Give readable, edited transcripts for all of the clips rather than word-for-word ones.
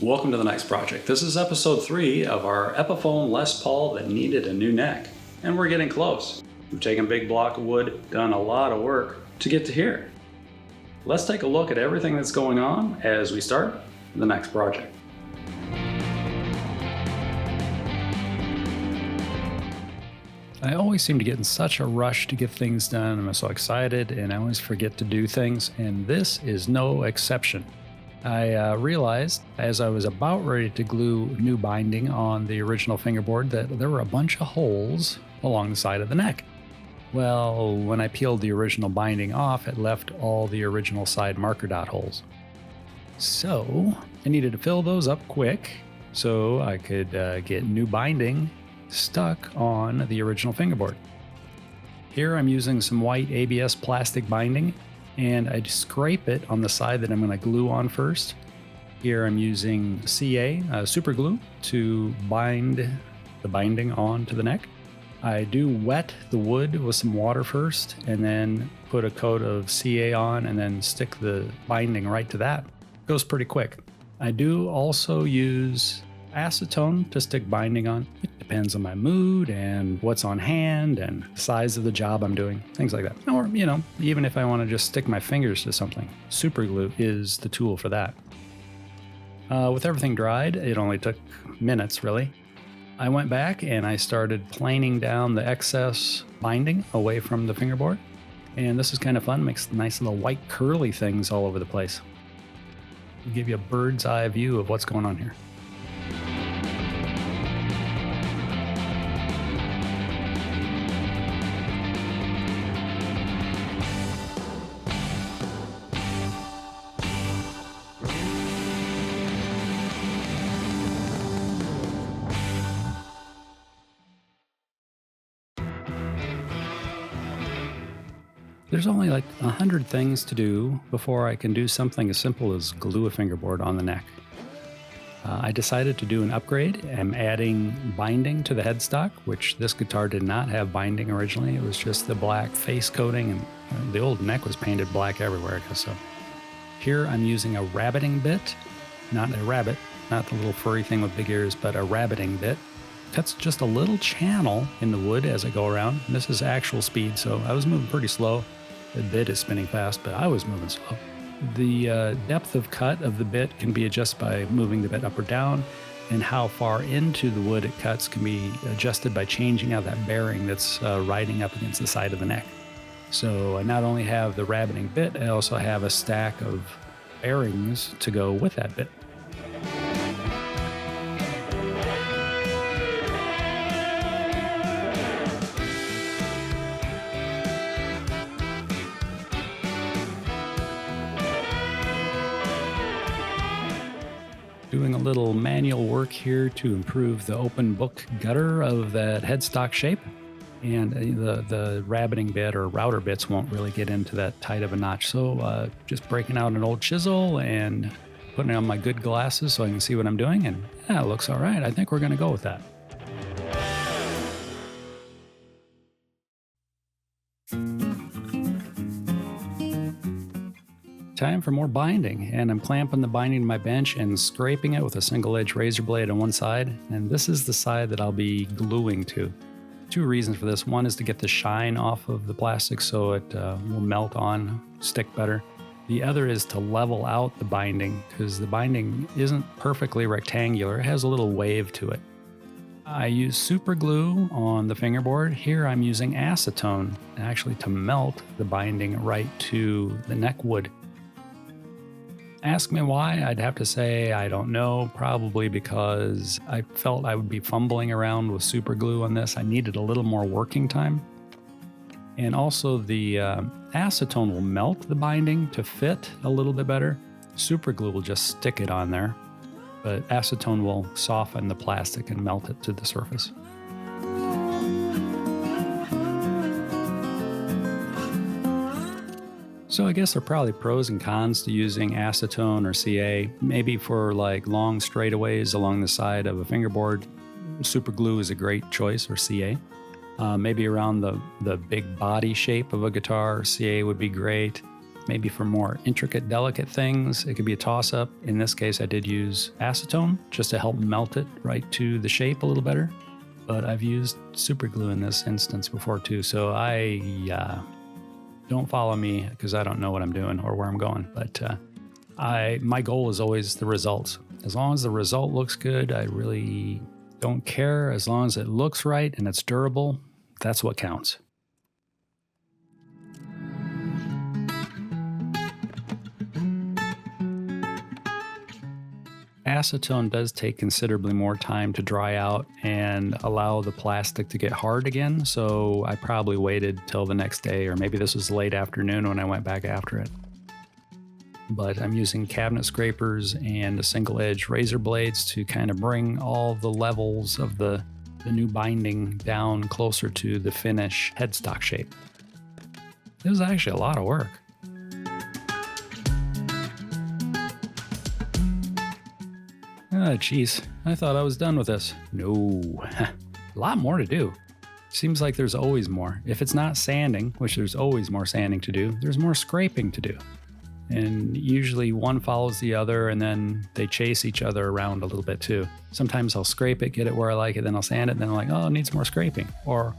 Welcome to the next project. This is episode 3 of our Epiphone Les Paul that needed a new neck. And we're getting close. We've taken a big block of wood, done a lot of work to get to here. Let's take a look at everything that's going on as we start the next project. I always seem to get in such a rush to get things done. I'm so excited and I always forget to do things, and this is no exception. I realized as I was about ready to glue new binding on the original fingerboard that there were a bunch of holes along the side of the neck. Well, when I peeled the original binding off, it left all the original side marker dot holes. So I needed to fill those up quick so I could get new binding stuck on the original fingerboard. Here I'm using some white ABS plastic binding, and I scrape it on the side that I'm going to glue on first. Here I'm using CA super glue to bind the binding onto the neck. I do wet the wood with some water first and then put a coat of CA on and then stick the binding right to that. Goes pretty quick. I do also use acetone to stick binding on. It depends on my mood and what's on hand and the size of the job I'm doing, things like that. Or, even if I want to just stick my fingers to something, super glue is the tool for that. With everything dried, it only took minutes really. I went back and I started planing down the excess binding away from the fingerboard. And this is kind of fun, makes nice little white curly things all over the place. It'll give you a bird's eye view of what's going on here. There's only like 100 things to do before I can do something as simple as glue a fingerboard on the neck. I decided to do an upgrade. I'm adding binding to the headstock, which this guitar did not have binding originally. It was just the black face coating, and the old neck was painted black everywhere, I guess so. Here I'm using a rabbeting bit, not a rabbet, not the little furry thing with big ears, but a rabbeting bit. Cuts just a little channel in the wood as I go around. And this is actual speed, so I was moving pretty slow. The bit is spinning fast, but I was moving slow. The depth of cut of the bit can be adjusted by moving the bit up or down, and how far into the wood it cuts can be adjusted by changing out that bearing that's riding up against the side of the neck. So I not only have the rabbeting bit, I also have a stack of bearings to go with that bit. Doing a little manual work here to improve the open book gutter of that headstock shape. And the rabbeting bit or router bits won't really get into that tight of a notch. So just breaking out an old chisel and putting on my good glasses so I can see what I'm doing. And yeah, it looks all right. I think we're going to go with that. Time for more binding, and I'm clamping the binding to my bench and scraping it with a single edge razor blade on one side, and this is the side that I'll be gluing to. 2 reasons for this. One is to get the shine off of the plastic so it will melt on, stick better. The other is to level out the binding, because the binding isn't perfectly rectangular. It has a little wave to it. I use super glue on the fingerboard. Here I'm using acetone actually to melt the binding right to the neck wood. Ask me why, I'd have to say I don't know, probably because I felt I would be fumbling around with super glue on this. I needed a little more working time. And also the acetone will melt the binding to fit a little bit better. Super glue will just stick it on there, but acetone will soften the plastic and melt it to the surface. So I guess there are probably pros and cons to using acetone or CA. Maybe for like long straightaways along the side of a fingerboard, super glue is a great choice, or CA. Maybe around the big body shape of a guitar, CA would be great. Maybe for more intricate, delicate things, it could be a toss-up. In this case, I did use acetone just to help melt it right to the shape a little better. But I've used super glue in this instance before too, so don't follow me because I don't know what I'm doing or where I'm going. But my goal is always the results. As long as the result looks good, I really don't care. As long as it looks right and it's durable, that's what counts. Acetone does take considerably more time to dry out and allow the plastic to get hard again, so I probably waited till the next day, or maybe this was late afternoon when I went back after it. But I'm using cabinet scrapers and single edge razor blades to kind of bring all the levels of the new binding down closer to the finish headstock shape. It was actually a lot of work. Oh, geez. I thought I was done with this. No. A lot more to do. Seems like there's always more. If it's not sanding, which there's always more sanding to do, there's more scraping to do. And usually one follows the other, and then they chase each other around a little bit too. Sometimes I'll scrape it, get it where I like it, then I'll sand it, and then I'm like, oh, it needs more scraping. Or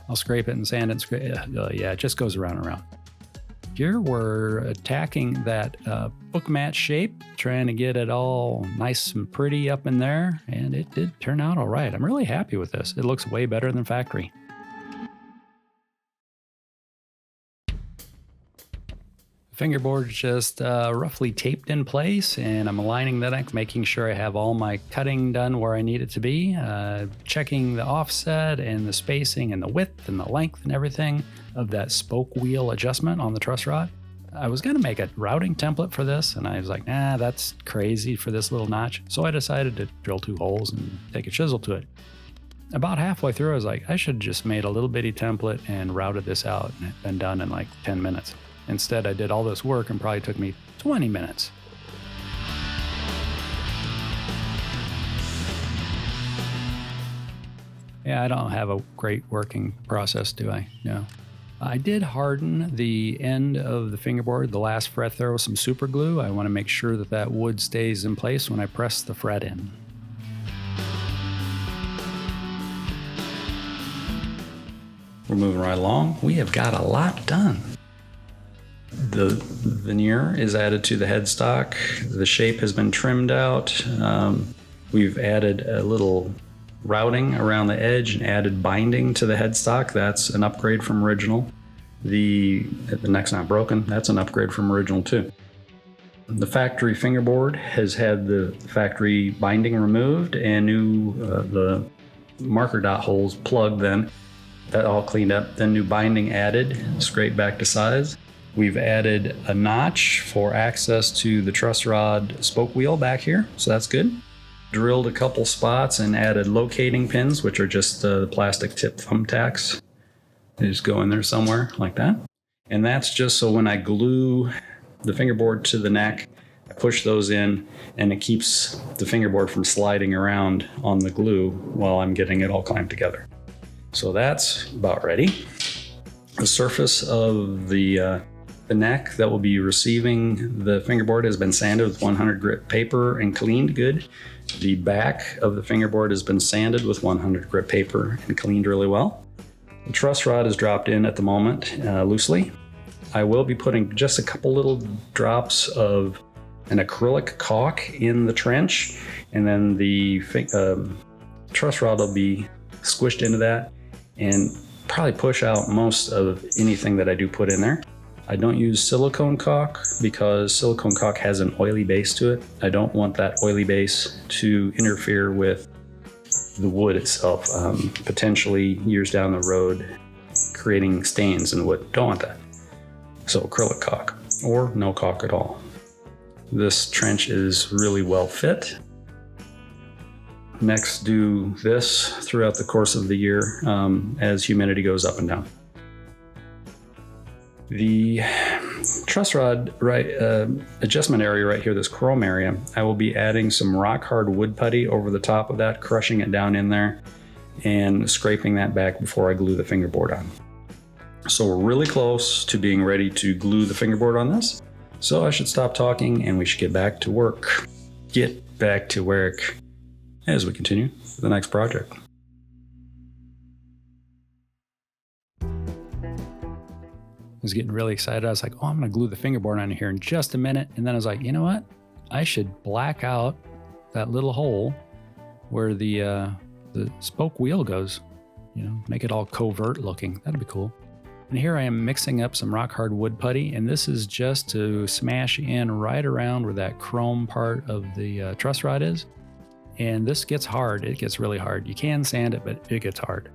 I'll scrape it and sand it and yeah, it just goes around and around. Here we're attacking that book mat shape, trying to get it all nice and pretty up in there, and it did turn out all right. I'm really happy with this. It looks way better than factory. Fingerboard is just roughly taped in place, and I'm aligning the neck, making sure I have all my cutting done where I need it to be, checking the offset and the spacing and the width and the length and everything of that spoke wheel adjustment on the truss rod. I was going to make a routing template for this, and I was like, nah, that's crazy for this little notch. So I decided to drill 2 holes and take a chisel to it. About halfway through, I was like, I should have just made a little bitty template and routed this out, and it'd been done in like 10 minutes. Instead, I did all this work and probably took me 20 minutes. Yeah, I don't have a great working process, do I? No. I did harden the end of the fingerboard, the last fret there, with some super glue. I want to make sure that that wood stays in place when I press the fret in. We're moving right along. We have got a lot done. The veneer is added to the headstock. The shape has been trimmed out. We've added a little routing around the edge and added binding to the headstock. That's an upgrade from original. The neck's not broken. That's an upgrade from original too. The factory fingerboard has had the factory binding removed and the marker dot holes plugged then. That all cleaned up. Then new binding added, scraped back to size. We've added a notch for access to the truss rod spoke wheel back here, so that's good. Drilled a couple spots and added locating pins, which are just the plastic tip thumbtacks. They just go in there somewhere like that. And that's just so when I glue the fingerboard to the neck, I push those in and it keeps the fingerboard from sliding around on the glue while I'm getting it all clamped together. So that's about ready. The surface of the neck that will be receiving the fingerboard has been sanded with 100 grit paper and cleaned good. The back of the fingerboard has been sanded with 100 grit paper and cleaned really well. The truss rod is dropped in at the moment loosely. I will be putting just a couple little drops of an acrylic caulk in the trench, and then the truss rod will be squished into that and probably push out most of anything that I do put in there. I don't use silicone caulk because silicone caulk has an oily base to it. I don't want that oily base to interfere with the wood itself, potentially years down the road creating stains in wood. Don't want that. So acrylic caulk or no caulk at all. This trench is really well fit. Next, do this throughout the course of the year as humidity goes up and down. The truss rod adjustment area right here, this chrome area, I will be adding some rock hard wood putty over the top of that, crushing it down in there and scraping that back before I glue the fingerboard on. So we're really close to being ready to glue the fingerboard on this. So I should stop talking and we should get back to work. Get back to work as we continue with the next project. I was getting really excited. I was like, oh, I'm going to glue the fingerboard on here in just a minute. And then I was like, you know what? I should black out that little hole where the spoke wheel goes, make it all covert looking. That'd be cool. And here I am mixing up some rock hard wood putty, and this is just to smash in right around where that chrome part of the truss rod is. And this gets hard. It gets really hard. You can sand it, but it gets hard.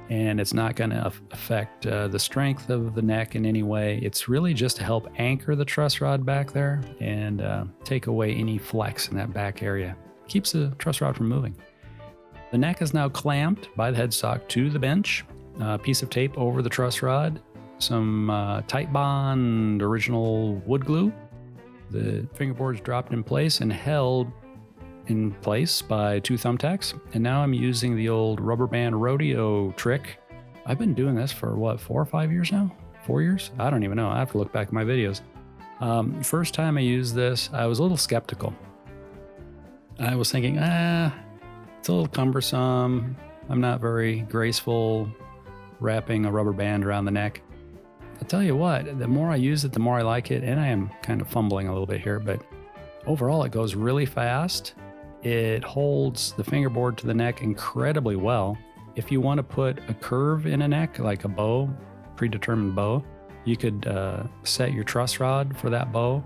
And it's not going to affect the strength of the neck in any way. It's really just to help anchor the truss rod back there and take away any flex in that back area. Keeps the truss rod from moving. The neck is now clamped by the headstock to the bench. A piece of tape over the truss rod, some tight bond original wood glue. The fingerboard's dropped in place and held in place by 2 thumbtacks. And now I'm using the old rubber band rodeo trick. I've been doing this for 4 or 5 years now? 4 years? I don't even know. I have to look back at my videos. First time I used this, I was a little skeptical. I was thinking, it's a little cumbersome. I'm not very graceful wrapping a rubber band around the neck. I'll tell you what, the more I use it, the more I like it. And I am kind of fumbling a little bit here, but overall it goes really fast. It holds the fingerboard to the neck incredibly well. If you want to put a curve in a neck, like a bow, predetermined bow, you could set your truss rod for that bow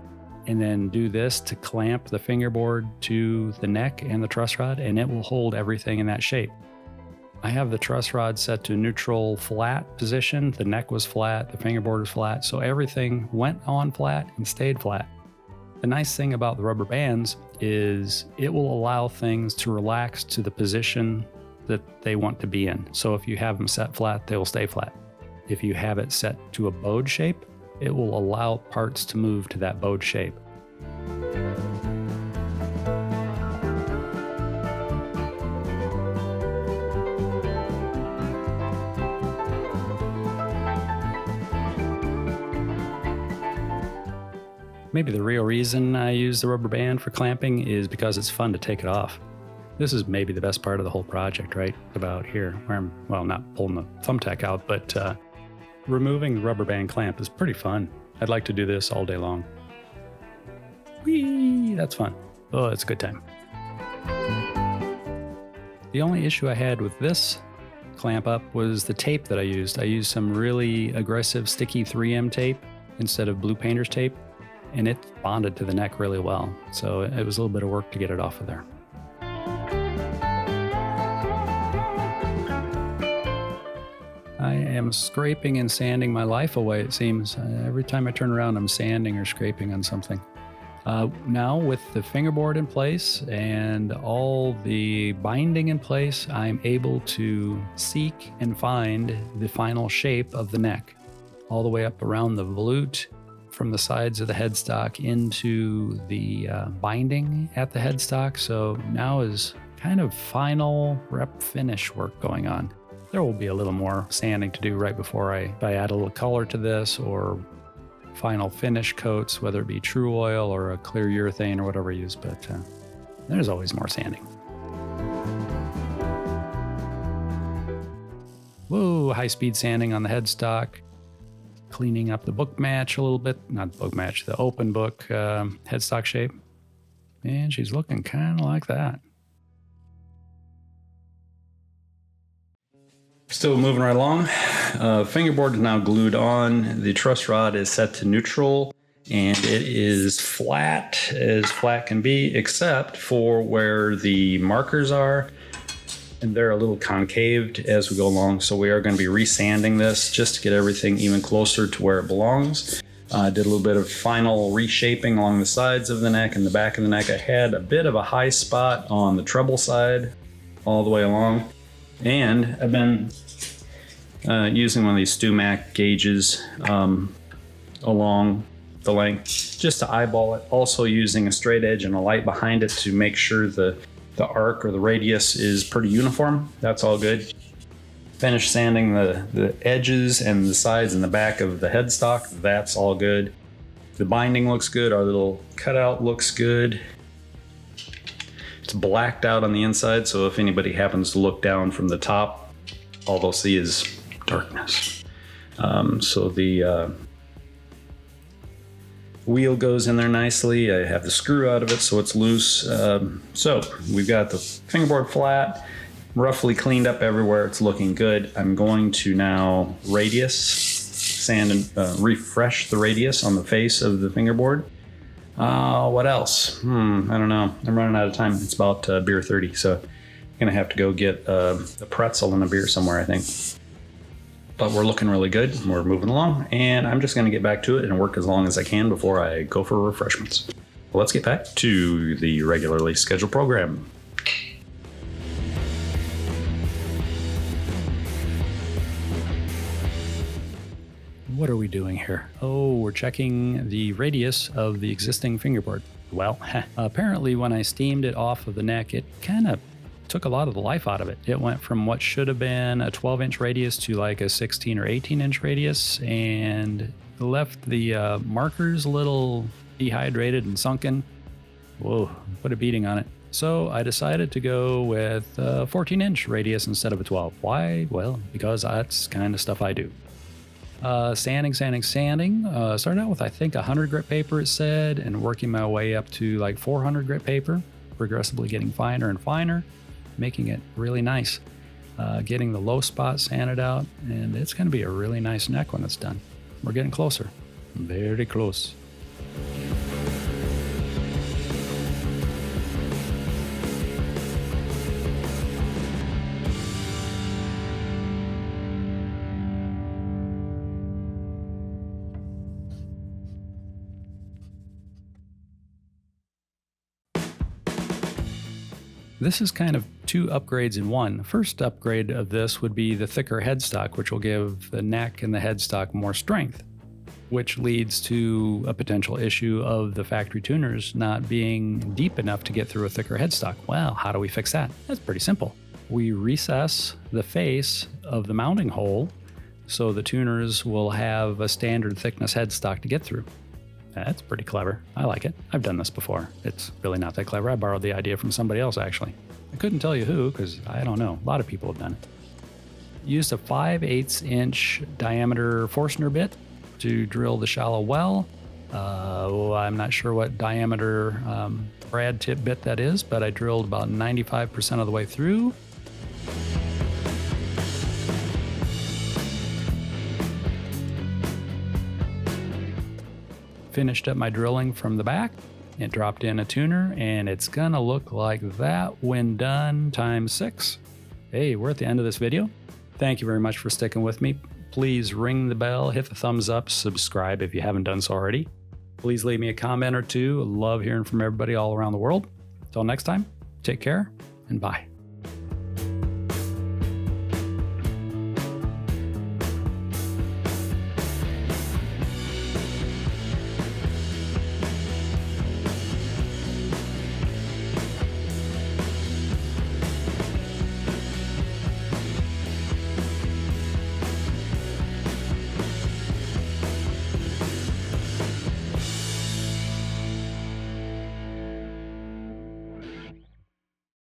and then do this to clamp the fingerboard to the neck and the truss rod, and it will hold everything in that shape. I have the truss rod set to neutral flat position. The neck was flat, the fingerboard was flat, so everything went on flat and stayed flat. The nice thing about the rubber bands is it will allow things to relax to the position that they want to be in. So if you have them set flat, they will stay flat. If you have it set to a bowed shape, it will allow parts to move to that bowed shape. Maybe the real reason I use the rubber band for clamping is because it's fun to take it off. This is maybe the best part of the whole project, right about here, where I'm, not pulling the thumbtack out, but removing the rubber band clamp is pretty fun. I'd like to do this all day long. Whee! That's fun. Oh, it's a good time. The only issue I had with this clamp up was the tape that I used. I used some really aggressive sticky 3M tape instead of blue painter's tape, and it bonded to the neck really well. So it was a little bit of work to get it off of there. I am scraping and sanding my life away, it seems. Every time I turn around, I'm sanding or scraping on something. Now with the fingerboard in place and all the binding in place, I'm able to seek and find the final shape of the neck, all the way up around the volute, from the sides of the headstock into the binding at the headstock. So now is kind of final rep finish work going on. There will be a little more sanding to do right before I add a little color to this, or final finish coats, whether it be true oil or a clear urethane or whatever I use, but there's always more sanding. Whoa, high-speed sanding on the headstock, cleaning up the book match a little bit, not the book match, the open book headstock shape. And she's looking kind of like that. Still moving right along. Fingerboard is now glued on. The truss rod is set to neutral, and it is flat as flat can be, except for where the markers are, and they're a little concaved as we go along. So we are going to be resanding this just to get everything even closer to where it belongs. I did a little bit of final reshaping along the sides of the neck and the back of the neck. I had a bit of a high spot on the treble side all the way along. And I've been using one of these StuMac gauges along the length just to eyeball it. Also using a straight edge and a light behind it to make sure the arc or the radius is pretty uniform. That's all good. Finished sanding the edges and the sides and the back of the headstock. That's all good. The binding looks good. Our little cutout looks good. It's blacked out on the inside, so if anybody happens to look down from the top, all they'll see is darkness. So the wheel goes in there nicely. I have the screw out of it so it's loose. So we've got the fingerboard flat, roughly cleaned up everywhere. It's looking good. I'm going to now sand and refresh the radius on the face of the fingerboard. What else? I don't know. I'm running out of time. It's about beer 30, so I'm gonna have to go get a pretzel and a beer somewhere, I think. But we're looking really good. We're moving along, and I'm just gonna get back to it and work as long as I can before I go for refreshments. Well, let's get back to the regularly scheduled program. What are we doing here? Oh, we're checking the radius of the existing fingerboard. Well, apparently when I steamed it off of the neck, it kind of took a lot of the life out of it. It went from what should have been a 12-inch radius to like a 16 or 18-inch radius, and left the markers a little dehydrated and sunken. Whoa, put a beating on it. So I decided to go with a 14-inch radius instead of a 12. Why? Well, because that's kind of stuff I do. Sanding. Started out with, I think, 100 grit paper, it said, and working my way up to like 400 grit paper, progressively getting finer and finer, making it really nice. Getting the low spot sanded out, and it's going to be a really nice neck when it's done. We're getting closer. Very close. This is kind of two upgrades in one. First upgrade of this would be the thicker headstock, which will give the neck and the headstock more strength, which leads to a potential issue of the factory tuners not being deep enough to get through a thicker headstock. Well, how do we fix that? That's pretty simple. We recess the face of the mounting hole so the tuners will have a standard thickness headstock to get through. That's pretty clever. I like it. I've done this before. It's really not that clever. I borrowed the idea from somebody else, actually. I couldn't tell you who, because I don't know. A lot of people have done it. Used a 5/8 inch diameter Forstner bit to drill the shallow well. I'm not sure what diameter brad tip bit that is, but I drilled about 95% of the way through. Finished up my drilling from the back. It dropped in a tuner, and it's gonna look like that when done times 6. Hey, we're at the end of this video. Thank you very much for sticking with me. Please ring the bell, hit the thumbs up, subscribe if you haven't done so already. Please leave me a comment or two. I love hearing from everybody all around the world. Until next time, take care and bye.